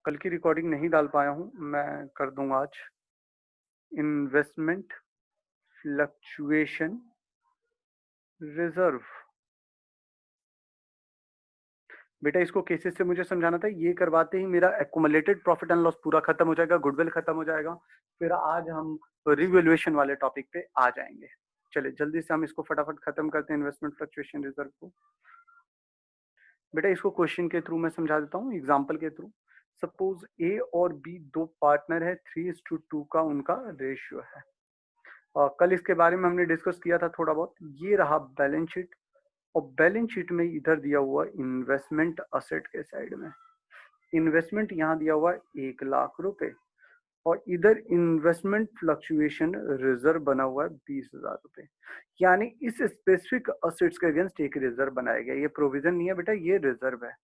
कल की रिकॉर्डिंग नहीं डाल पाया हूँ, मैं कर दूंगा आज। Investment fluctuation reserve. बेटा इसको केसेस से मुझे समझाना था, ये करवाते ही मेरा एक्युमुलेटेड प्रॉफिट एंड लॉस पूरा खत्म हो जाएगा, गुडविल खत्म हो जाएगा। फिर आज हम रिवैल्यूएशन वाले टॉपिक पे आ जाएंगे। चलिए जल्दी से हम इसको फटाफट खत्म करते हैं, इन्वेस्टमेंट फ्लक्चुएशन रिजर्व को। बेटा इसको क्वेश्चन के थ्रू मैं समझा देता हूँ, एग्जाम्पल के थ्रू। सपोज ए और बी दो पार्टनर है, 3:2 का उनका रेशियो है। कल इसके बारे में हमने डिस्कस किया था थोड़ा बहुत। ये रहा बैलेंस शीट, और बैलेंस शीट में इधर दिया हुआ इन्वेस्टमेंट असेट के साइड में इन्वेस्टमेंट यहाँ दिया हुआ 1,00,000 रुपए, और इधर इन्वेस्टमेंट फ्लक्चुएशन रिजर्व बना हुआ है 20,000 रुपए। यानी इस स्पेसिफिक असेट्स के अगेंस्ट एक रिजर्व बनाया गया। ये प्रोविजन नहीं है बेटा, ये रिजर्व है।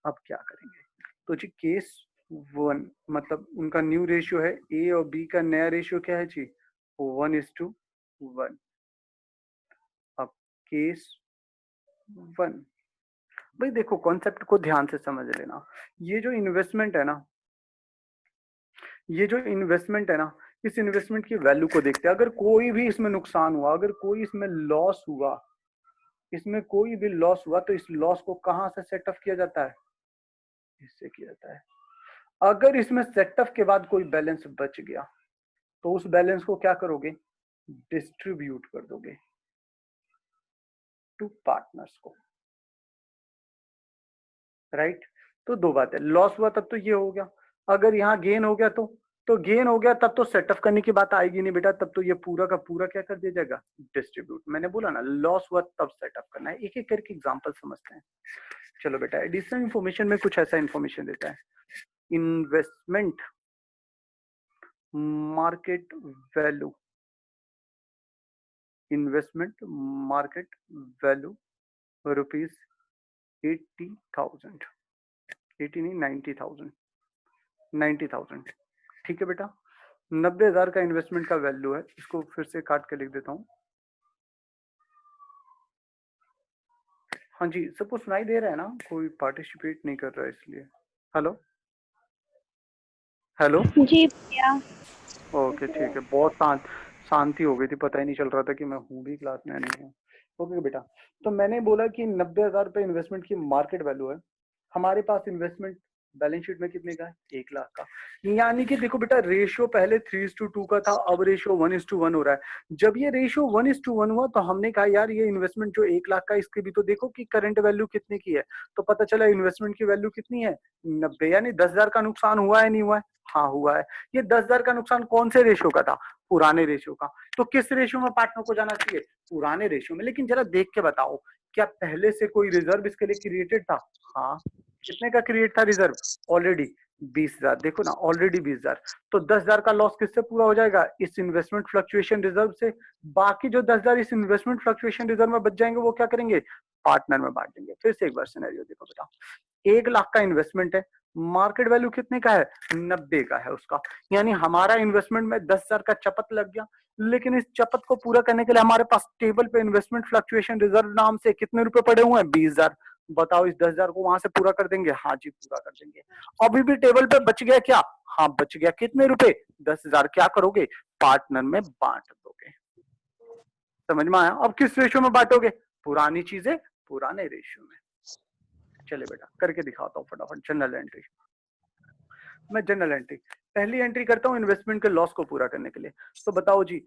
अब क्या करेंगे? तो जी केस 1 मतलब उनका न्यू रेशियो है, ए और बी का नया रेशियो क्या है जी? 1:1। अब केस 1 भाई देखो, कॉन्सेप्ट को ध्यान से समझ लेना। ये जो इन्वेस्टमेंट है ना, इस इन्वेस्टमेंट की वैल्यू को देखते हैं। अगर कोई भी इसमें नुकसान हुआ, अगर कोई इसमें लॉस हुआ, तो इस लॉस को कहां से सेटअप किया जाता है? इससे किया जाता है। अगर इसमें सेटअप के बाद कोई बैलेंस बच गया, तो उस बैलेंस को क्या करोगे? डिस्ट्रीब्यूट कर दोगे टू पार्टनर्स को, राइट? तो दो बात है, लॉस हुआ तब तो ये हो गया, अगर यहाँ गेन हो गया तो गेन हो गया, तब तो सेटअप करने की बात आएगी नहीं बेटा, तब तो ये पूरा का पूरा क्या कर दिया जाएगा? डिस्ट्रीब्यूट। मैंने बोला ना, लॉस हुआ तब सेटअप करना है। एक एक करके एग्जांपल समझते हैं। चलो बेटा, एडिशनल इंफॉर्मेशन में कुछ ऐसा इंफॉर्मेशन देता है। Investment market value, investment market value rupees 80,000, 80 नहीं 90,000, 90,000। ठीक है बेटा, 90,000 का इन्वेस्टमेंट का वैल्यू है। इसको फिर से काट के लिख देता हूँ। हाँ जी, सबको सुनाई दे रहा है ना? कोई पार्टिसिपेट नहीं कर रहा है इसलिए। हेलो हेलो जी भैया। ओके ठीक है, बहुत शांति हो गई थी, पता ही नहीं चल रहा था कि मैं हूँ भी क्लास में नहीं हूँ। ओके बेटा, तो मैंने बोला कि 90,000 रुपए इन्वेस्टमेंट की मार्केट वैल्यू है। हमारे पास इन्वेस्टमेंट बैलेंस शीट में कितने का है? 1,00,000 का। यानी कि देखो बेटा, रेशियो पहले 3:2 का था, अब रेशियो 1:1 हो रहा है। जब ये रेशियो 1:1 हुआ तो हमने कहा यार ये इन्वेस्टमेंट जो 1,00,000 का, इसके भी तो देखो कि करंट वैल्यू कितने की है। तो पता चला इन्वेस्टमेंट की वैल्यू कितनी है? 90। यानी 10,000 का नुकसान हुआ है नहीं हुआ है? हाँ हुआ है। ये 10,000 का नुकसान कौन से रेशियो का था? पुराने रेशियो का। तो किस रेशियो में पार्टनर को जाना चाहिए? पुराने रेशियो में। लेकिन जरा देख के बताओ, क्या पहले से कोई रिजर्व इसके लिए क्रिएटेड था? हाँ। कितने का क्रिएट था रिजर्व? ऑलरेडी 20,000। देखो ना, ऑलरेडी 20,000। तो 10,000 का लॉस किससे पूरा हो जाएगा? इस इन्वेस्टमेंट फ्लक्चुएशन रिजर्व से। बाकी जो 10,000 इस इन्वेस्टमेंट फ्लक्चुएशन रिजर्व में बच जाएंगे, वो क्या करेंगे? पार्टनर में बांट देंगे। फिर से एक बार सिनेरियो देखो बेटा, 1,00,000 का इन्वेस्टमेंट है, मार्केट वैल्यू कितने का है? 90 का है उसका। यानी हमारा इन्वेस्टमेंट में 10,000 का चपत लग गया। लेकिन इस चपत को पूरा करने के लिए हमारे पास टेबल पे इन्वेस्टमेंट फ्लक्चुएशन रिजर्व नाम से कितने रुपए पड़े हुए हैं? 20,000। बताओ इस 10,000 को वहां से पूरा कर देंगे? हाँ जी पूरा कर देंगे। अभी भी टेबल पे बच गया क्या? हाँ बच गया। कितने रुपए? 10,000। क्या करोगे? पार्टनर में बांट दोगे। समझ में आया? अब किस रेशियो में बांटोगे? पुरानी चीजें पुराने रेशियो में। चले बेटा करके दिखाता हूँ फटाफट। जनरल एंट्री, मैं जनरल एंट्री पहली एंट्री करता हूँ इन्वेस्टमेंट के लॉस को पूरा करने के लिए। तो बताओ जी,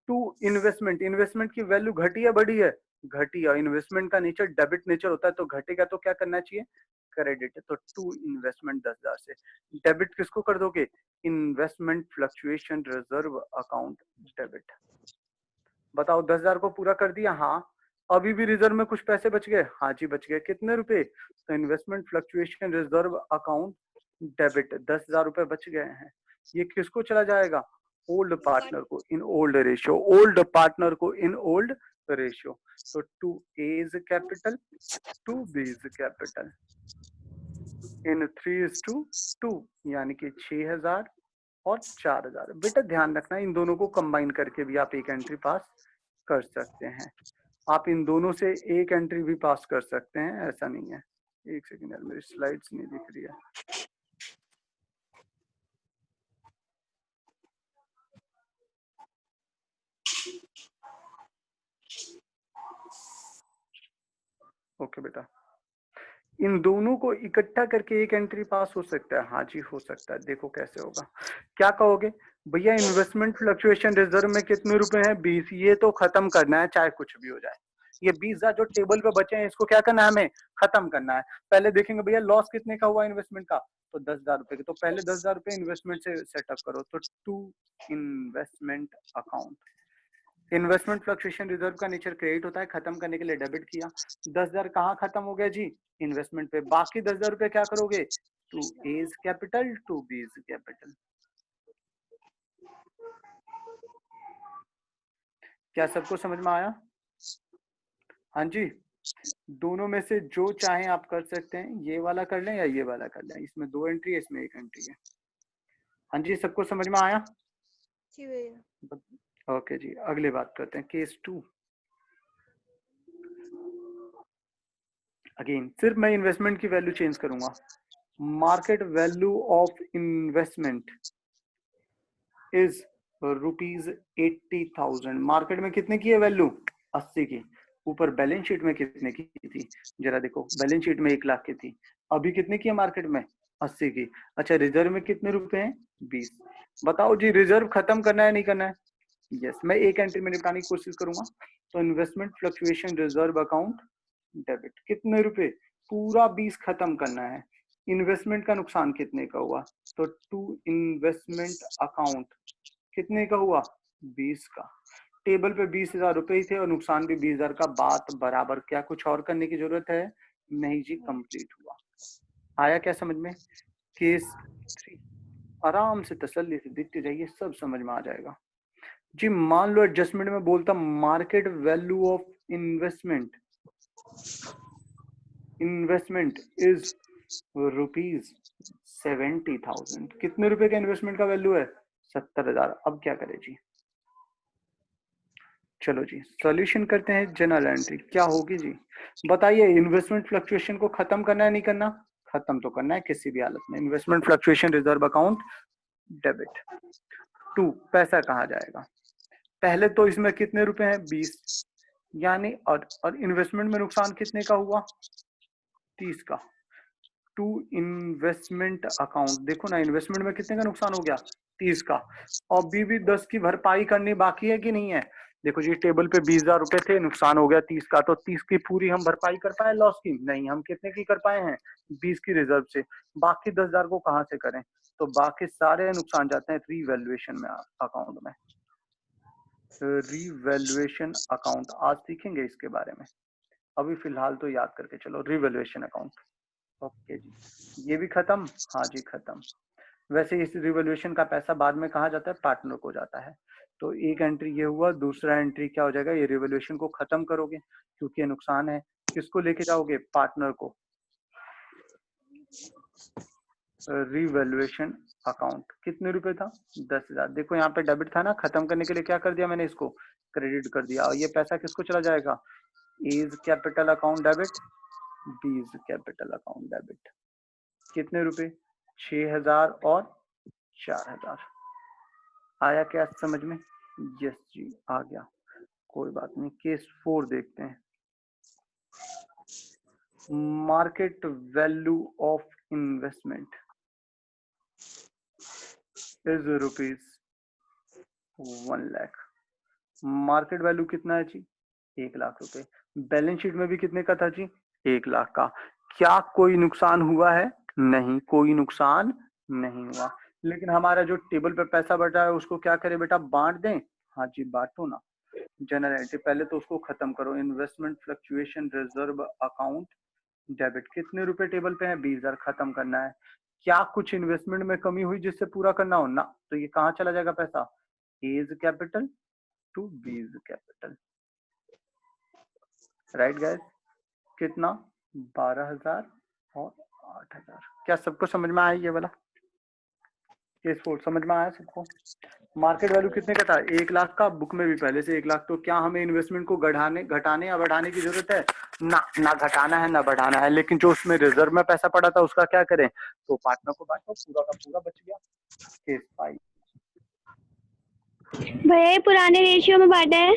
टू इन्वेस्टमेंट, इन्वेस्टमेंट की वैल्यू घटी है बढ़ी है? घटी है। इन्वेस्टमेंट का नेचर डेबिट नेचर होता है, तो घटेगा तो क्या करना चाहिए? क्रेडिट। तो टू इन्वेस्टमेंट 10,000 से डेबिट किसको कर दोगे? Investment fluctuation reserve account debit. बताओ 10,000 को पूरा कर दिया? हाँ। अभी भी रिजर्व में कुछ पैसे बच गए? हाँ जी बच गए। कितने रुपए? तो investment fluctuation reserve account debit 10,000 रुपए बच गए हैं। ये किसको चला जाएगा? ओल्ड पार्टनर को in old ratio, old partner को इन ओल्ड रेशियो। तो 2A is capital, 2B is capital in 3:2, यानी कि 6,000 और 4,000। बेटा ध्यान रखना, इन दोनों को कंबाइन करके भी आप एक एंट्री पास कर सकते हैं। आप इन दोनों से एक एंट्री भी पास कर सकते हैं, ऐसा नहीं है। एक सेकंड यार, मेरी स्लाइड्स नहीं दिख रही है। ओके बेटा, इन दोनों को इकट्ठा करके एक एंट्री पास हो सकता है? हाँ जी हो सकता है। देखो कैसे होगा, क्या कहोगे भैया? इन्वेस्टमेंट फ्लक्चुएशन रिजर्व में कितने रुपए हैं? 20। ये तो खत्म करना है चाहे कुछ भी हो जाए। ये 20,000 जो टेबल पे बचे हैं इसको क्या करना है? हमें खत्म करना है। पहले देखेंगे भैया लॉस कितने का हुआ इन्वेस्टमेंट का, तो 10,000 रुपए के। तो पहले 10,000 रुपए इन्वेस्टमेंट से सेटअप करो। तो to investment account, investment fluctuation reserve का नेचर क्रेडिट होता है, खत्म करने के लिए डेबिट किया। 10,000 कहाँ खत्म हो गया जी? इन्वेस्टमेंट पे। बाकी 10,000 रुपए क्या करोगे? To A's capital to B's capital. क्या सबको समझ में आया? हाँ जी, दोनों में से जो चाहें आप कर सकते हैं। ये वाला कर लें या ये वाला कर लें, इसमें 2 एंट्री है, इसमें 1 एंट्री है। हाँ जी, सबको समझ में आया? जी भैया। ओके जी, अगली बात करते हैं केस 2। अगेन सिर्फ मैं इन्वेस्टमेंट की वैल्यू चेंज करूंगा। Market value of investment is ₹80,000। Market में कितने की है वैल्यू? 80 की। ऊपर बैलेंस शीट में कितने की थी? जरा देखो, बैलेंस शीट में 1 लाख की थी, अभी कितने की है मार्केट में? 80 की। अच्छा, रिजर्व में कितने रुपए हैं? 20। बताओ जी, रिजर्व खत्म करना है नहीं करना है? यस, मैं एक एंट्री में निपटाने की कोशिश करूंगा। तो investment fluctuation reserve account debit, कितने रुपए? पूरा 20 खत्म करना है। इन्वेस्टमेंट का नुकसान कितने का हुआ? तो टू इन्वेस्टमेंट अकाउंट कितने का हुआ? 20 का। टेबल पे 20,000 रुपए ही थे और नुकसान भी 20,000 का। बात बराबर। क्या कुछ और करने की जरूरत है? नहीं जी, कंप्लीट हुआ। आया क्या समझ में? केस 3 आराम से तसल्ली से देखते जाइए, सब समझ में आ जाएगा जी। मान लो एडजस्टमेंट में बोलता market value of investment is ₹70,000। कितने रुपए का इन्वेस्टमेंट का वैल्यू है? 70,000। अब क्या करें जी? चलो जी, सॉल्यूशन करते हैं। जनरल एंट्री क्या होगी जी? बताइए, इन्वेस्टमेंट फ्लक्चुएशन को खत्म करना है नहीं करना? खत्म तो करना है किसी भी हालत में। Investment fluctuation reserve account debit. To, पैसा कहाँ जाएगा? पहले तो इसमें कितने रुपए हैं? 20। यानी और इन्वेस्टमेंट में नुकसान कितने का हुआ? 30 का। टू इन्वेस्टमेंट अकाउंट, देखो ना इन्वेस्टमेंट में कितने का नुकसान हो गया? 30 का। और अभी भी 10 की भरपाई करनी बाकी है कि नहीं है? देखो जी, टेबल पे 20,000 रुपए थे, नुकसान हो गया 30 का। तो 30 की पूरी हम भरपाई कर पाए लॉस की? नहीं। हम कितने की कर पाए हैं? 20 की रिजर्व से। बाकी 10,000 को कहां से करें? तो बाकी सारे नुकसान जाते हैं रीवैल्यूएशन में अकाउंट में। रीवैल्यूएशन अकाउंट आज सीखेंगे इसके बारे में। अभी फिलहाल तो याद करके चलो, रीवैल्यूएशन अकाउंट। ओके जी, ये भी खत्म। हाँ जी खत्म। वैसे इस रिवॉल्यूशन का पैसा बाद में कहा जाता है? पार्टनर को जाता है। तो एक एंट्री ये हुआ। दूसरा एंट्री क्या हो जाएगा? ये रिवॉल्यूशन को खत्म करोगे क्योंकि ये नुकसान है। किसको लेके जाओगे? पार्टनर को। रिवैल्यूएशन अकाउंट कितने रुपए था? 10,000। देखो यहाँ पे डेबिट था ना, खत्म करने के लिए क्या कर दिया मैंने? इसको क्रेडिट कर दिया। और ये पैसा किसको चला जाएगा? A's capital account debit, B's capital account debit. कितने रुपए? 6,000 और 4,000। आया क्या समझ में? यस जी आ गया, कोई बात नहीं। केस 4 देखते हैं। Market value of investment is ₹1 lakh. Market value कितना है जी? 1 लाख रुपए। बैलेंस शीट में भी कितने का था जी? 1 लाख का। क्या कोई नुकसान हुआ है? नहीं, कोई नुकसान नहीं हुआ। लेकिन हमारा जो टेबल पे पैसा बचा है उसको क्या करें बेटा? बांट दें? हाँ जी बांटो ना। जनरल एंट्री पहले तो उसको खत्म करो। Investment fluctuation reserve account debit, कितने रुपए टेबल पे है? 20,000। खत्म करना है। क्या कुछ इन्वेस्टमेंट में कमी हुई जिससे पूरा करना हो ना? तो ये कहाँ चला जाएगा पैसा? A's capital to B's capital. Right guys? कितना? 12,000 और 8,000। क्या सबको समझ में आया ये वाला? केस 4 समझ में आया सबको? मार्केट वैल्यू कितने का था? 1 लाख का। बुक में भी पहले से 1 लाख। तो क्या हमें इन्वेस्टमेंट को घटाने या बढ़ाने की जरूरत है? ना घटाना है ना बढ़ाना है। लेकिन जो उसमें रिजर्व में पैसा पड़ा था उसका क्या करें? तो पार्टनर को बांटो, पूरा का पूरा बच गया। केस 5। भैया ये पुराने रेशियो में बांटा है?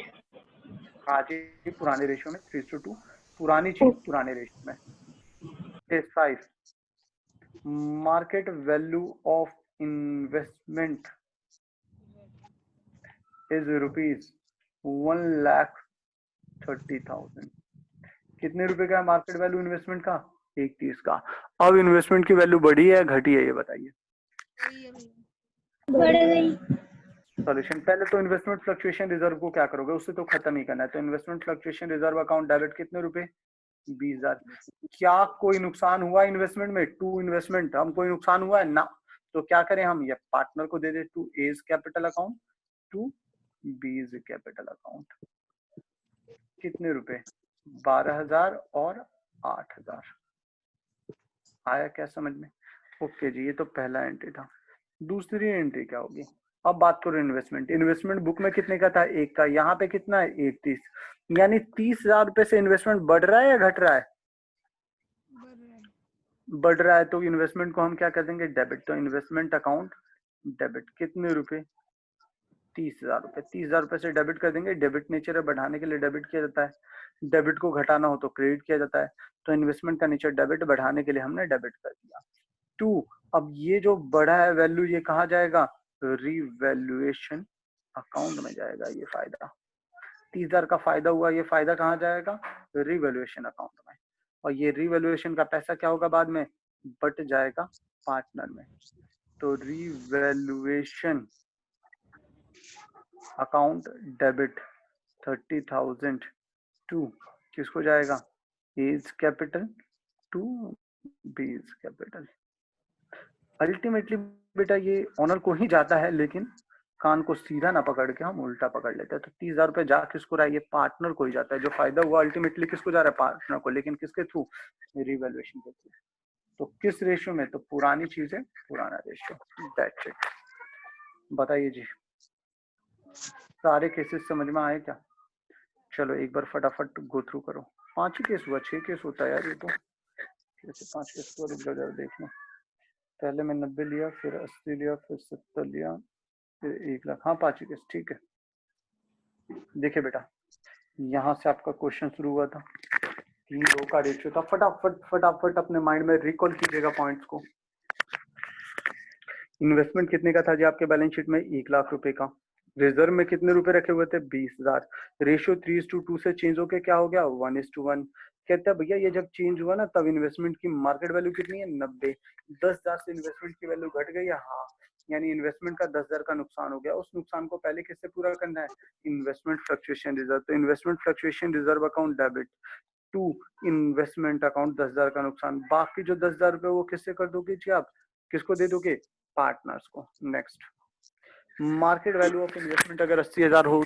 हाँ जी, पुराने रेशियो में 3:2। पुरानी चीज पुराने रेशियो में। Case 5, market value of investment is ₹1,30,000। कितने रुपए का है मार्केट वैल्यू इन्वेस्टमेंट का? 31 का। अब इन्वेस्टमेंट की वैल्यू बढ़ी है घटी है ये बताइए। बढ़ गई। सॉल्यूशन, पहले तो इन्वेस्टमेंट फ्लक्चुएशन रिजर्व को क्या करोगे, उससे तो खत्म ही करना है। तो investment fluctuation reserve account debit कितने रुपए? 20,000। क्या कोई नुकसान हुआ इन्वेस्टमेंट में? टू इन्वेस्टमेंट, हम कोई नुकसान हुआ है ना? तो क्या करें हम, ये पार्टनर को दे दे to A's capital account to B's capital account. कितने रुपए? 12,000 और 8,000। आया क्या समझ में? ओके जी, ये तो पहला एंट्री था। दूसरी एंट्री क्या होगी? अब बात करो इन्वेस्टमेंट। इन्वेस्टमेंट बुक में कितने का था? 1 का। यहाँ पे कितना है? 31। यानी 30,000 रुपए से इन्वेस्टमेंट बढ़ रहा है या घट रहा है? बढ़ रहा है। तो इन्वेस्टमेंट को हम क्या कर देंगे? डेबिट। तो इन्वेस्टमेंट अकाउंट डेबिट। कितने रुपए? 30,000 रुपए। 30,000 रुपए से डेबिट कर देंगे। डेबिट नेचर है, बढ़ाने के लिए डेबिट किया जाता है। डेबिट को घटाना हो तो क्रेडिट किया जाता है। तो इन्वेस्टमेंट का नेचर डेबिट, बढ़ाने के लिए हमने डेबिट कर दिया। 2, अब ये जो बढ़ा है वैल्यू, ये कहाँ जाएगा? रिवैल्यूएशन अकाउंट में जाएगा ये फायदा। 30,000 का फायदा हुआ, ये फायदा कहाँ जाएगा? रिवैल्यूएशन अकाउंट में। और ये रिवैल्यूएशन का पैसा क्या होगा बाद में? बट जाएगा पार्टनर में। तो रिवैल्यूएशन अकाउंट डेबिट 30,000 टू किसको जाएगा? A's capital to B's capital. Ultimately बेटा ये ऑनर को ही जाता है, लेकिन कान को सीधा ना पकड़ के हम उल्टा पकड़ लेते हैं। तो 30,000 रुपए जा किसको रहा है? ये पार्टनर को ही जाता है। जो फायदा हुआ अल्टीमेटली किसको जा रहा है? पार्टनर को, लेकिन किसके थ्रू? रिवैल्यूएशन के थ्रू। तो किस रेशियो में? तो पुरानी चीज है, पुराना रेशियो। That's it. बताइए जी, सारे केसेस समझ में आए क्या? चलो एक बार फटाफट गो थ्रू करो। 5 ही केस हुआ, 6 केस होता है यार ये तो। कैसे 5 केस हुआ? रुक जाओ जरा देख लो। पहले मैं 90 लिया, फिर 80 लिया, फिर 70 लिया, फिर 1 लाख। हाँ 5 ही केस, ठीक है। देखिए बेटा, यहाँ से आपका क्वेश्चन शुरू हुआ था। 3 रो का रेशियो था। फटाफट फटाफट अपने माइंड में रिकॉल कीजिएगा पॉइंट्स को। इन्वेस्टमेंट कितने का था जी आपके बैलेंस शीट में? 1 लाख रुपए का। रिजर्व में कितने रुपए रखे हुए थे? 20,000। रेशियो 3:2 से चेंज होके क्या हो गया? 1:1। कहता है भैया ये जब चेंज हुआ ना, तब इन्वेस्टमेंट की मार्केट वैल्यू कितनी है? 90। 10,000 से इन्वेस्टमेंट की वैल्यू घट गई है। हाँ, यानी इन्वेस्टमेंट का 10,000 का नुकसान हो गया। उस नुकसान को पहले किससे पूरा करना है? Investment fluctuation reserve. तो investment fluctuation reserve account debit to investment account 10,000 का नुकसान। बाकी जो 10,000 रुपए वो किससे कर दोगे जी आप? किसको दे दोगे? पार्टनर्स को। Next, market value of investment अगर 80,000 हो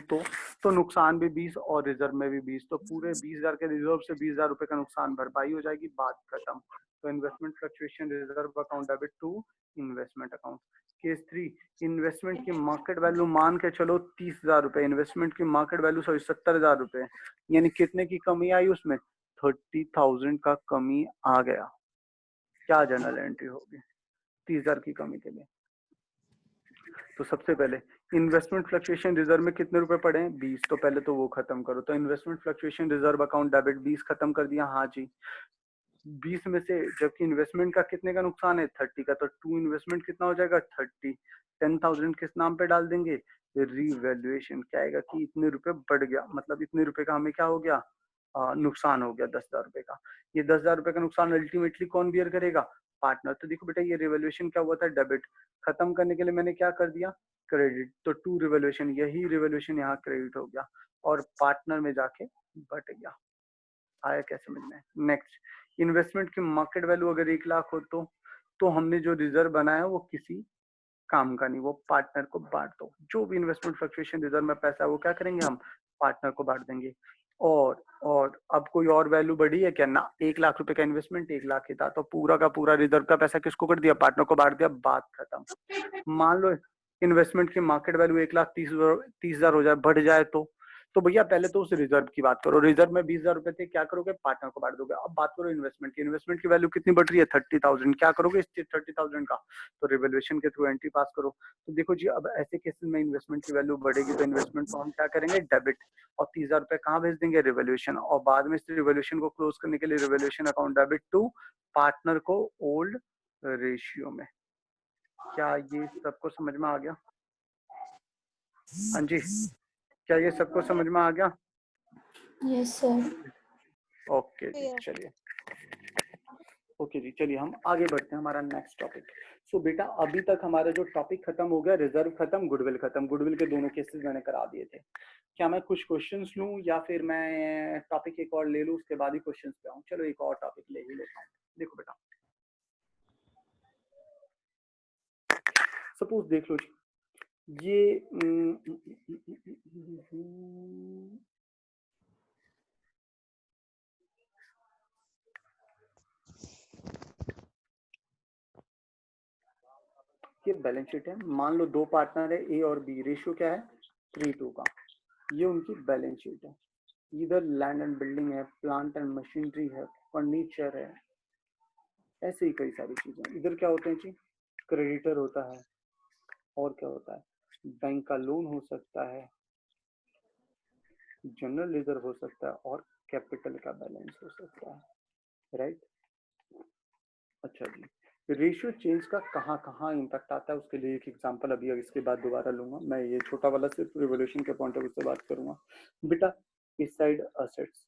तो नुकसान भी 20 और रिजर्व में भी 20। तो पूरे 20,000 के रिजर्व से 20,000 रुपए का नुकसान भरपाई हो जाएगी, बात खत्म। तो investment fluctuation reserve account debit to investment account. Case 3, इन्वेस्टमेंट की मार्केट वैल्यू मान के चलो 30,000 रुपए। इन्वेस्टमेंट की मार्केट वैल्यू 70,000 रुपए, यानी कितने की कमी आई उसमें? 30,000 का कमी आ गया। क्या जनरल एंट्री होगी 30,000 की कमी के लिए? तो सबसे पहले इन्वेस्टमेंट फ्लक्चुएशन रिजर्व में कितने रुपए पड़े हैं? 20। तो पहले तो वो खत्म करो। तो investment fluctuation reserve account debit 20 खत्म कर दिया। हाँ जी, 20 में से, जबकि इन्वेस्टमेंट का कितने का नुकसान है? 30 का। तो टू इन्वेस्टमेंट कितना हो जाएगा? 30। 10,000 किस नाम पे डाल देंगे? रिवैल्यूएशन। क्या आएगा कि इतने रुपए बढ़ गया, मतलब इतने रुपए का हमें क्या हो गया? नुकसान हो गया 10,000 रुपए का। ये 10,000 रुपए का नुकसान अल्टीमेटली कौन बियर करेगा? पार्टनर। तो देखो बेटा, ये रिवैल्यूएशन क्या हुआ था? डेबिट। खत्म करने के लिए मैंने क्या कर दिया? क्रेडिट। तो टू रिवैल्यूएशन, यही रिवैल्यूएशन यहाँ क्रेडिट हो गया और पार्टनर में जाके बट गया। आया क्या समझ में? नेक्स्ट, इन्वेस्टमेंट की मार्केट वैल्यू अगर 1 लाख हो तो हमने जो रिजर्व बनाया वो किसी काम का नहीं, वो पार्टनर को बांट दो। जो भी इन्वेस्टमेंट फ्लक्चुएशन रिजर्व में पैसा है वो क्या करेंगे हम? पार्टनर को बांट देंगे। और अब कोई और वैल्यू बढ़ी है क्या? ना। 1 लाख रुपए का इन्वेस्टमेंट 1 लाख ही था, तो पूरा का पूरा रिजर्व का पैसा किसको कर दिया? पार्टनर को बांट दिया, बात खत्म। मान लो इन्वेस्टमेंट की मार्केट वैल्यू 1,30,000 हो जाए, बढ़ जाए तो तो भैया पहले तो उस रिजर्व की बात करो, रिजर्व में 20,000 रुपए थे, क्या करोगे, पार्टनर को बांट दोगे। अब बात करो इन्वेस्टमेंट की, इन्वेस्टमेंट की वैल्यू कितनी बढ़ रही है, 30,000, क्या करोगे इस 30,000 का, तो रिवोल्यूशन के थ्रू एंट्री पास करो। तो देखो जी, अब ऐसे केसेस में इन्वेस्टमेंट की वैल्यू बढ़ेगी तो इन्वेस्टमेंट को हम क्या करेंगे, डेबिट, और 30,000 रुपए कहाँ भेज देंगे, रिवोल्यूशन, और बाद में इस रिवोल्यूशन को क्लोज करने के लिए revaluation account debit to partner को ओल्ड रेशियो में। क्या ये सबको समझ में आ गया? हाँ जी, क्या ये सबको समझ में आ गया? Yes sir. ओके जी, चलिए ओके जी, चलिए हम आगे बढ़ते हैं, हमारा नेक्स्ट टॉपिक। सो बेटा अभी तक हमारा जो टॉपिक खत्म हो गया, रिजर्व खत्म, गुडविल खत्म, गुडविल के दोनों केसेस मैंने करा दिए थे। क्या मैं कुछ क्वेश्चंस लूं या फिर मैं टॉपिक एक और ले लूं उसके बाद ही क्वेश्चंस पे आऊं? चलो एक और टॉपिक ले ही लेता हूं। देखो बेटा, सपोज देख लो जी, ये ये बैलेंस शीट है, मान लो दो पार्टनर है ए और बी, रेशियो क्या है 3:2 का, ये उनकी बैलेंस शीट है। इधर लैंड एंड बिल्डिंग है, प्लांट एंड मशीनरी है, फर्नीचर है, ऐसे ही कई सारी चीजें। इधर क्या होते हैं जी, क्रेडिटर होता है, और क्या होता है, बैंक का लोन हो सकता है, जनरल लेजर हो सकता है, और कैपिटल का बैलेंस हो सकता है, राइट। अच्छा जी, रेशियो चेंज का कहाँ कहाँ इम्पैक्ट आता है, उसके लिए एक एग्जांपल अभी इसके बाद दोबारा लूंगा मैं। ये छोटा वाला सिर्फ रिवोल्यूशन के पॉइंट ऑफ व्यू से बात करूंगा। बेटा इस साइड असेट्स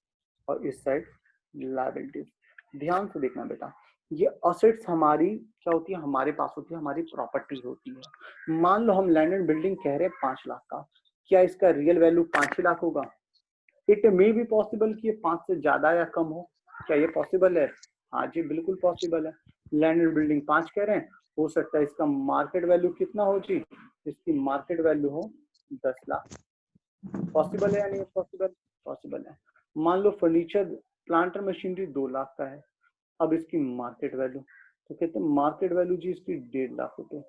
और इस साइड लायबिलिटीज, ध्यान से देखना बेटा। ये असेट्स हमारी क्या होती है, हमारे पास होती है, हमारी प्रॉपर्टी होती है। मान लो हम लैंड एंड बिल्डिंग कह रहे हैं 5 लाख का, क्या इसका रियल वैल्यू 5 ही लाख होगा? इट मे बी पॉसिबल कि ये 5 से ज्यादा या कम हो। क्या ये पॉसिबल है? हाँ जी बिल्कुल पॉसिबल है। लैंड एंड बिल्डिंग 5 कह रहे हैं, हो सकता है इसका मार्केट वैल्यू कितना हो जी, इसकी मार्केट वैल्यू हो 10 लाख। पॉसिबल है या नहीं पॉसिबल? पॉसिबल है। मान लो फर्नीचर प्लांट और मशीनरी 2 लाख का है, अब इसकी मार्केट वैल्यू, तो कहते हैं मार्केट वैल्यू जी इसकी 1.5 लाख रुपए।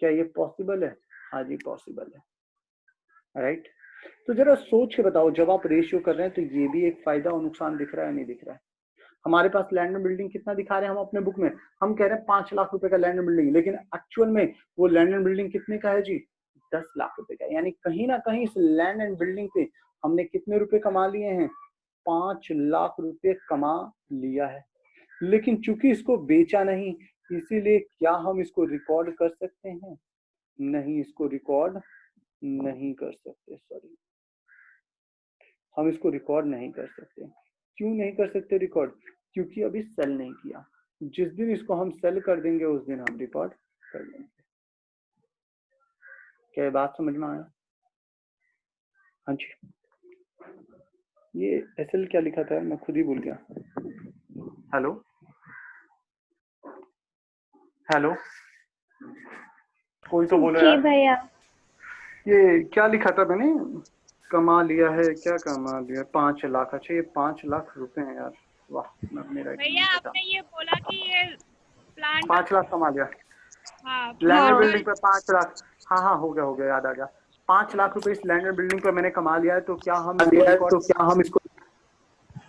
क्या ये पॉसिबल है? हाँ जी पॉसिबल है, राइट। तो जरा सोच के बताओ, जब आप रेशियो कर रहे हैं तो ये भी एक फायदा और नुकसान दिख रहा है नहीं दिख रहा है? हमारे पास लैंड एंड बिल्डिंग कितना दिखा रहे हैं हम अपने बुक में, हम कह रहे हैं 5 लाख रुपए का लैंड एंड बिल्डिंग, लेकिन एक्चुअल में वो लैंड एंड बिल्डिंग कितने का है जी, 10 लाख रुपए का। यानी कहीं ना कहीं इस लैंड एंड बिल्डिंग पे हमने कितने रुपए कमा लिए हैं, 5 लाख रुपए कमा लिया है। लेकिन चूंकि इसको बेचा नहीं, इसीलिए क्या हम इसको रिकॉर्ड कर सकते हैं? नहीं, इसको रिकॉर्ड नहीं कर सकते, सॉरी, हम इसको रिकॉर्ड नहीं कर सकते। क्यों नहीं कर सकते रिकॉर्ड? क्योंकि अभी सेल नहीं किया। जिस दिन इसको हम सेल कर देंगे उस दिन हम रिकॉर्ड कर लेंगे। क्या बात समझ में आया? हाँ जी। ये एसएल क्या लिखा था, मैं खुद ही भूल गया। हेलो हेलो, कोई तो बोलो यार। भैया ये क्या लिखा था मैंने, कमा लिया है, क्या कमा लिया, 5 लाख। अच्छा ये 5 लाख रुपए हैं यार, वाह मेरा भैया आपने ये बोला कि ये प्लांट 5 लाख कमा लिया। हाँ लैंड एंड बिल्डिंग पे 5 लाख, हाँ हो गया, याद आ गया। 5 लाख रुपए इस लैंड एंड बिल्डिंग पे मैंने कमा लिया है, तो क्या हम इसको रिकॉर्ड, तो क्या हम इसको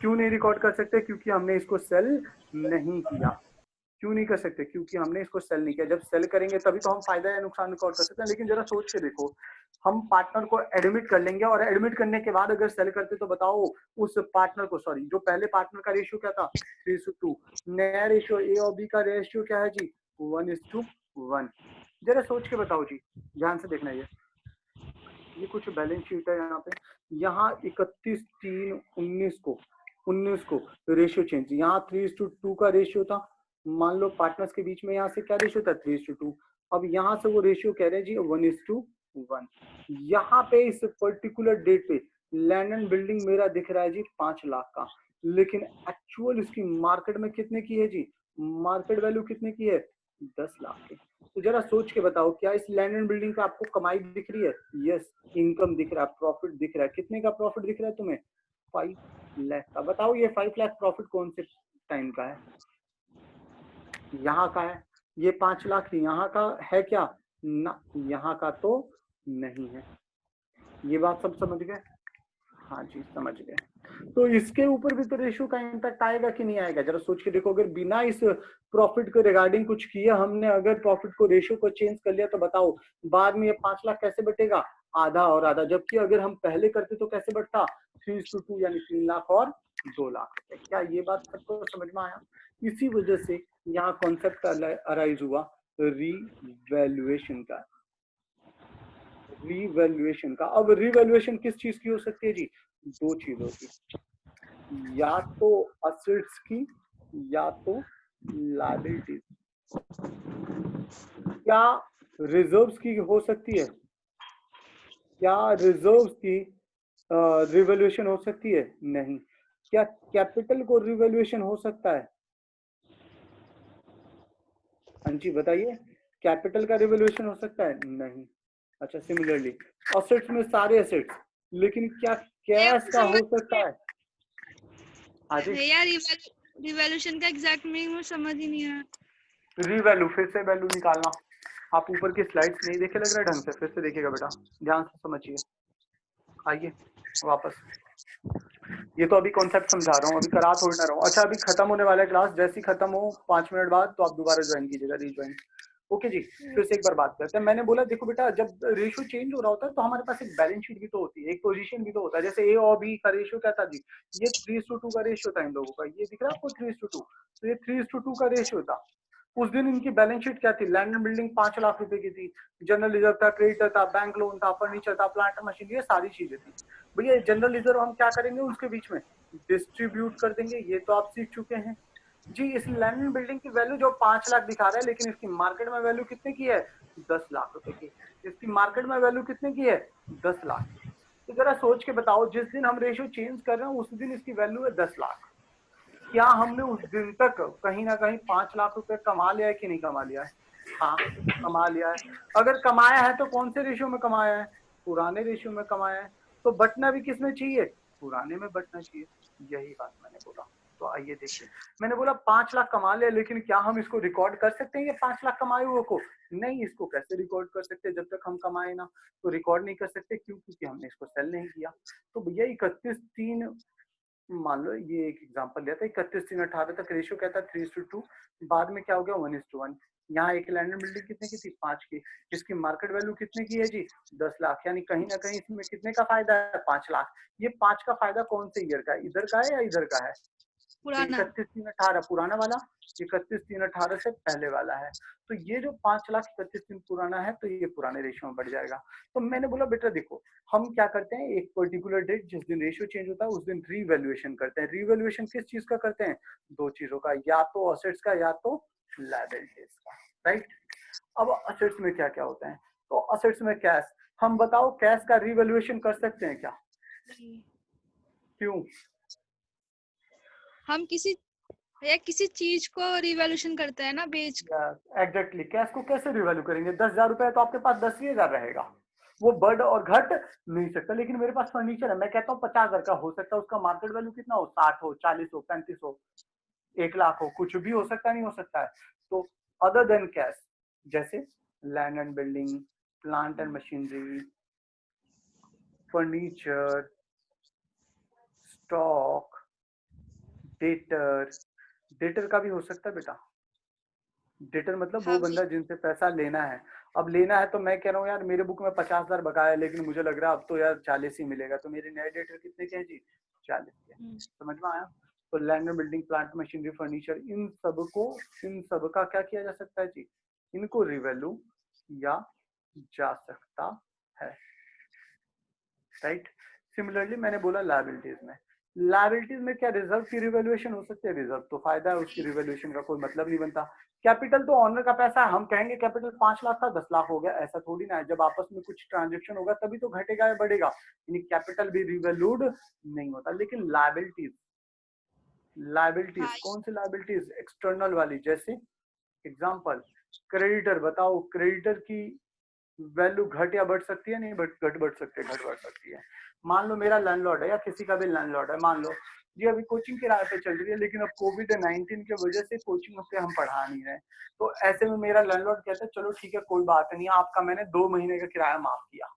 क्यों नहीं रिकॉर्ड कर सकते? क्योंकि हमने इसको सेल नहीं किया। क्यों नहीं कर सकते? क्योंकि हमने इसको सेल नहीं किया। जब सेल करेंगे तभी तो हम फायदा या नुकसान रिकॉर्ड कर सकते हैं। लेकिन जरा सोच के देखो, हम पार्टनर को एडमिट कर लेंगे और एडमिट करने के बाद अगर सेल करते तो बताओ उस पार्टनर को, सॉरी जो पहले पार्टनर का रेशियो क्या था 3:2, नया रेशियो ए और बी का रेशियो क्या है जी 1:1। जरा सोच के बताओ जी, ध्यान से देखना। ये कुछ बैलेंस शीट है यहाँ पे, यहाँ 31/3/19 को रेशियो चेंज, यहाँ 3:2 का रेशियो था। मान लो पार्टनर्स के बीच में यहाँ से क्या रेशियो था 3:2, अब यहाँ से वो रेशियो कह रहे हैं जी 1:1। यहाँ पे इस पर्टिकुलर डेट पे लैंड एंड बिल्डिंग मेरा दिख रहा है जी 5 लाख का, लेकिन एक्चुअल इसकी मार्केट में कितने की है जी, मार्केट वैल्यू कितने की है 10 लाख की। तो जरा सोच के बताओ, क्या इस लैंड एंड बिल्डिंग का आपको कमाई दिख रही है? यस, इनकम दिख रहा है, प्रॉफिट दिख रहा है। कितने का प्रॉफिट दिख रहा है तुम्हें? 5 लाख का। बताओ ये 5 लाख प्रॉफिट कौन से टाइम का है? यहाँ का है। ये 5 लाख यहाँ का है क्या? ना, यहाँ का तो नहीं है। ये बात सब समझ गए? हाँ जी समझ गए। तो इसके ऊपर भी तो रेशियो का इम्पैक्ट आएगा कि नहीं आएगा, जरा सोच के देखो। अगर बिना इस प्रॉफिट के रिगार्डिंग कुछ किया हमने, अगर प्रॉफिट को रेशियो को चेंज कर लिया, तो बताओ बाद में ये 5 लाख कैसे बटेगा? आधा और आधा। जबकि अगर हम पहले करते तो कैसे बढ़ता? 3:2, यानी 3 लाख और 2 लाख रुपए। क्या ये बात सबको समझ में आया? इसी वजह से यहाँ कॉन्सेप्ट अराइज हुआ रीवैल्यूएशन का। रीवैल्यूएशन का। अब रीवैल्यूएशन किस चीज की हो सकती है जी? दो चीजों की, या तो असेट्स की या तो लायबिलिटीज। क्या रिजर्व्स की हो सकती है? क्या रिजर्व्स की रिवैल्यूएशन हो सकती है? नहीं। क्या कैपिटल को रिवैल्यूएशन हो सकता है? हाँ जी बताइए, कैपिटल का रिवैल्यूएशन हो सकता है? नहीं। अच्छा, सिमिलरली असेट्स में सारे असेट्स, लेकिन क्या कैश का हो सकता है? हाँ जी, भैया रिवॉल्यूशन का एग्जैक्ट मीनिंग मुझे समझ ही नहीं आया। रीवैल्यू, फिर से वैल्यू निकालना। आप ऊपर की स्लाइड्स नहीं देखे लग रहा है ढंग से, फिर से देखिएगा बेटा, ध्यान से समझिए। आइए वापस, ये तो अभी कॉन्सेप्ट समझा रहा हूँ, अभी करा थोड़ी ना रहा हूँ। अच्छा, अभी खत्म होने वाला है क्लास, जैसी खत्म हो 5 मिनट बाद तो आप दोबारा ज्वाइन कीजिएगा, रीज्वाइन। ओके जी, फिर से एक बार बात करते हैं। मैंने बोला देखो बेटा, जब रेशियो चेंज हो रहा होता है तो हमारे पास एक बैलेंस शीट भी तो होती है, एक पोजीशन भी तो होता है। जैसे ए और बी का रेशियो क्या था जी? ये 3:2 का रेशियो था इन लोगों का, ये दिख रहा है आपको 3:2? तो ये 3:2 का रेशियो था। उस दिन इनकी बैलेंस शीट क्या थी? लैंड एंड बिल्डिंग 5 लाख रुपए की थी, जनरल रिजर्व था, क्रेडिटर था, बैंक लोन था, फर्नीचर था, प्लांट मशीन, ये सारी चीजें थी। भैया जनरल रिजर्व हम क्या करेंगे उसके बीच में? डिस्ट्रीब्यूट कर देंगे, ये तो आप सीख चुके हैं जी। इस लैंड एंड बिल्डिंग की वैल्यू जो 5 लाख दिखा रहा है, लेकिन इसकी मार्केट में वैल्यू कितने की है? 10 लाख रुपए की। इसकी मार्केट में वैल्यू कितने की है? 10 लाख की। तो जरा सोच के बताओ, जिस दिन हम रेशियो चेंज कर रहे हैं उस दिन इसकी वैल्यू है 10 लाख। क्या हमने उस दिन तक कहीं ना कहीं 5 लाख रुपए कमा लिया है कि नहीं कमा लिया है? हाँ, कमा लिया है। अगर कमाया है तो कौन से रेशियो में कमाया है? पुराने रेशियो में कमाया है। तो बटना भी किसमें चाहिए? पुराने में बटना चाहिए। यही बात मैंने बोला। तो आइए देखिए, मैंने बोला 5 लाख कमा लिया, लेकिन क्या हम इसको रिकॉर्ड कर सकते हैं ये 5 लाख कमाए हुए को? नहीं, इसको कैसे रिकॉर्ड कर सकते हैं जब तक हम कमाए ना? तो रिकॉर्ड नहीं कर सकते, क्यों? क्योंकि हमने इसको सेल नहीं किया। तो भैया 31/3, मान लो ये एक एग्जांपल लिया था, 31/3/18 तक रेशियो क्या था? 3:2। बाद में क्या हो गया? 1:1। यहाँ एक लैंड एंड बिल्डिंग कितने की थी? 5 की। इसकी मार्केट वैल्यू कितने की है जी? 10 लाख। यानी कहीं ना कहीं इसमें कितने का फायदा है? 5 लाख। ये 5 का फायदा कौन से ईयर का है? इधर का है या इधर का है? पुराना। 31/3/18 पुराना वाला, 31/3/18 से पहले वाला है। तो ये जो 5 लाख 31 पुराना है, तो ये पुराने रेशियो में बढ़ जाएगा। तो मैंने बोला बेटा देखो, हम क्या करते हैं, एक पर्टिकुलर डेट जिस दिन रेशियो चेंज होता है उस दिन रीवैल्यूएशन करते हैं। रीवैल्यूएशन किस चीज का करते हैं? दो चीजों का, या तो असेट्स का या तो लायबिलिटीज का, राइट। अब असेट्स में क्या क्या होता है? तो असेट्स में कैश। हम बताओ कैश का रीवैल्यूएशन कर सकते हैं क्या? क्यों? हम किसी चीज को रिवॉल्यूशन करते हैं ना, बेच। एग्जैक्टली, कैश को कैसे रिवैल्यू करेंगे? 10,000 रुपए है तो आपके पास 10,000 रहेगा, वो बढ़ और घट नहीं सकता। लेकिन मेरे पास फर्नीचर है, मैं कहता हूँ 50,000 का हो सकता है, उसका मार्केट वैल्यू कितना हो? 60 हो, 40 हो, 35 हो, 1 लाख हो, कुछ भी हो सकता है, नहीं हो सकता है। तो अदर देन कैश, जैसे land and building, plant and machinery, furniture, stock, debtor. Debtor का भी हो सकता है बेटा। डेटर मतलब वो हाँ बंदा जिनसे पैसा लेना है। अब लेना है तो मैं कह रहा हूँ यार मेरे बुक में 50,000 बकाया है, लेकिन मुझे लग रहा है अब तो यार 40 ही मिलेगा, तो मेरे नए डेटर कितने के हैं जी? 40 के। समझ में आया? तो land and building, plant machinery, furniture, इन सब का क्या किया जा सकता है जी? इनको रिवैल्यू या जा सकता है, राइट। सिमिलरली मैंने बोला लायबिलिटीज में, लायबिलिटीज में क्या रिजर्व की रिवैल्यूएशन हो सकती है? रिजर्व तो फायदा है, उसकी रिवैल्यूएशन का कोई मतलब नहीं बनता। कैपिटल तो ऑनर का पैसा है, हम कहेंगे कैपिटल 5 लाख था 10 लाख हो गया, ऐसा थोड़ी ना है। जब आपस में कुछ ट्रांजेक्शन होगा तभी तो घटेगा या बढ़ेगा, यानी कैपिटल भी रिवैल्यूड नहीं होता। लेकिन लायबिलिटीज, हाँ। कौन सी लायबिलिटीज? एक्सटर्नल वाली, जैसे एग्जांपल क्रेडिटर। बताओ क्रेडिटर की वैल्यू घट या बढ़ सकती है? नहीं बढ़ सकती है, घट बढ़ सकती है। मान लो मेरा लैंडलॉर्ड है या किसी का भी लैंडलॉर्ड है, मान लो जी अभी कोचिंग किराए पे चल रही है, लेकिन अब कोविड-19 की वजह से कोचिंग पे हम पढ़ा नहीं रहे। तो ऐसे में मेरा लैंडलॉर्ड कहता है चलो ठीक है कोई बात नहीं, आपका मैंने 2 महीने का किराया माफ किया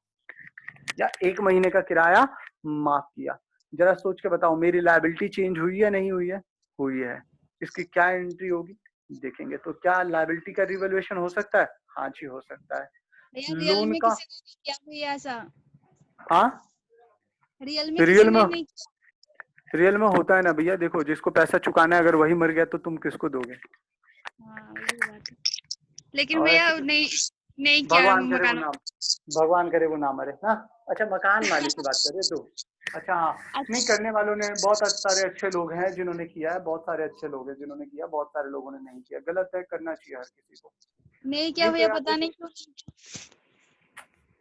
या 1 महीने का किराया माफ किया। जरा सोच के बताओ, मेरी लायबिलिटी चेंज हुई या नहीं हुई है? हुई है। इसकी क्या एंट्री होगी देखेंगे। तो क्या लायबिलिटी का रिवैल्यूएशन हो सकता है? हाँ जी हो सकता है। भैया रियल लोन में का, किसी ने नहीं किया भैया ऐसा, हाँ रियल में रियल किसी में, ने नहीं किया। रियल में होता है ना भैया। देखो जिसको पैसा चुकाना है, अगर वही मर गया तो तुम किसको दोगे? हाँ वही बात है, लेकिन और भैया ऐसे नहीं नहीं किया भगवान करे वो मकान। ना, भगवान करे वो ना मरे। हाँ अच्छा, मकान मालिक की बात करें तो अच्छा हाँ, नहीं करने वालों ने बहुत सारे अच्छे लोग हैं जिन्होंने किया है, बहुत सारे अच्छे लोग हैं जिन्होंने किया, बहुत सारे लोगों ने नहीं किया। गलत है, करना चाहिए हर किसी को। नहीं किया नहीं तो भैया, यार पता देखो, नहीं क्यों।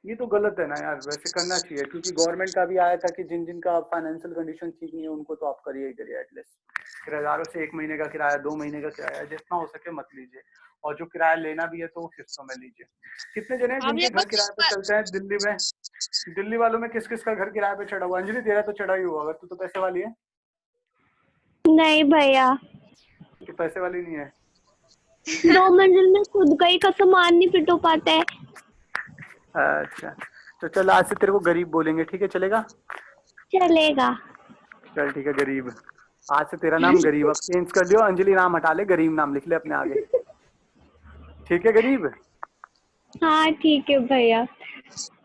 ये तो गलत है ना यार, वैसे करना चाहिए क्योंकि गवर्नमेंट का भी आया था कि जिन जिन का फाइनेंशियल कंडीशन ठीक नहीं है उनको तो आप करिए ही करिए एटलीस्ट। किराएदारों से 1 महीने का किराया, 2 महीने का किराया, जितना हो सके मत लीजिए। और जो किराया लेना भी है तो वो किस्तों में लीजिए। कितने जने हैं आप ये जिनके घर किराए पे चलते हैं दिल्ली में? दिल्ली वालों में किस किस का घर किराए पे चढ़ा हुआ? अंजलि तेरा तो चढ़ा ही हुआ, अगर तू तो पैसे वाली है। नहीं भैया, कि पैसे वाली नहीं है? 2 मंजिल में खुद का ही सामान नहीं फिट हो पाता है। अच्छा तो चल आज से तेरे को गरीब बोलेंगे, ठीक है चलेगा? चलेगा। चल ठीक है गरीब, आज से तेरा नाम गरीब। अब चेंज कर लियो, अंजलि नाम हटा ले, गरीब नाम लिख ले अपने आगे। ठीक है गरीब। हाँ ठीक है भैया।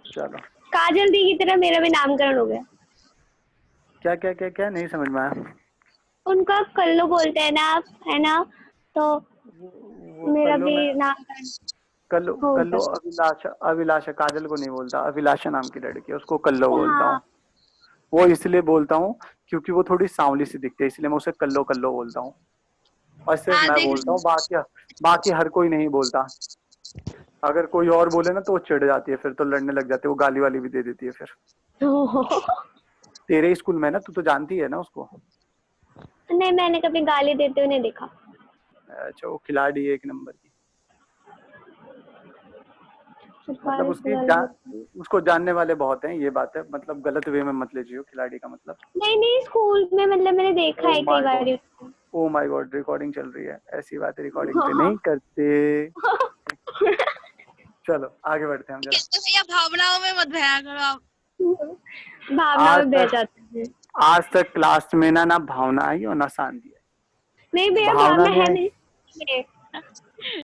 चलो। काजल दी की तरह मेरा भी नामकरण हो गया। क्या क्या क्या क्या नहीं समझ में आया। उनका कल्लू बोलते हैं ना आप, है ना? तो वो मेरा कल्लो भी में, नामकरण कल्लो हो कल्लो गया। अभिलाषा, अभिलाषा काजल को नहीं बोलता, अभिलाषा नाम की लड़की है उसको कल्लो बोलता हूँ। हाँ वो इसलिए बोलता हूँ क्योंकि वो थोड़ी सांवली सी दिखती है, इसलिए मैं उसे कल्लो कल्लो बोलता हूँ। और सिर्फ हाँ मैं देख बोलता हूँ, बाकी हर कोई नहीं बोलता। अगर कोई और बोले ना तो वो चिढ़ जाती है, फिर तो लड़ने लग जाती है, वो गाली वाली भी दे देती है फिर। तेरे स्कूल में ना, तू तो जानती है ना उसको। नहीं, मैंने कभी गाली देते हुए नहीं देखा। अच्छा वो खिलाड़ी है 1 नंबर की। मतलब सरकारी स्कूल वाले उसको जानने वाले बहुत हैं, ये बात है। मतलब गलत वे में मत लीजिए खिलाड़ी का मतलब। नहीं नहीं, स्कूल में मतलब मैंने देखा ओ है कई my God, bar. Oh my God, recording चल रही है, ऐसी बातें रिकॉर्डिंग पे नहीं करते। चलो आगे बढ़ते हैं हम जरा। कहते भैया भावनाओं में मत बहया करो आप। भावना आज में बह तक जाते हैं। आज तक क्लास में ना भावना आई और ना शांति आई। नहीं भैया, भावना भावना ने है मेरे।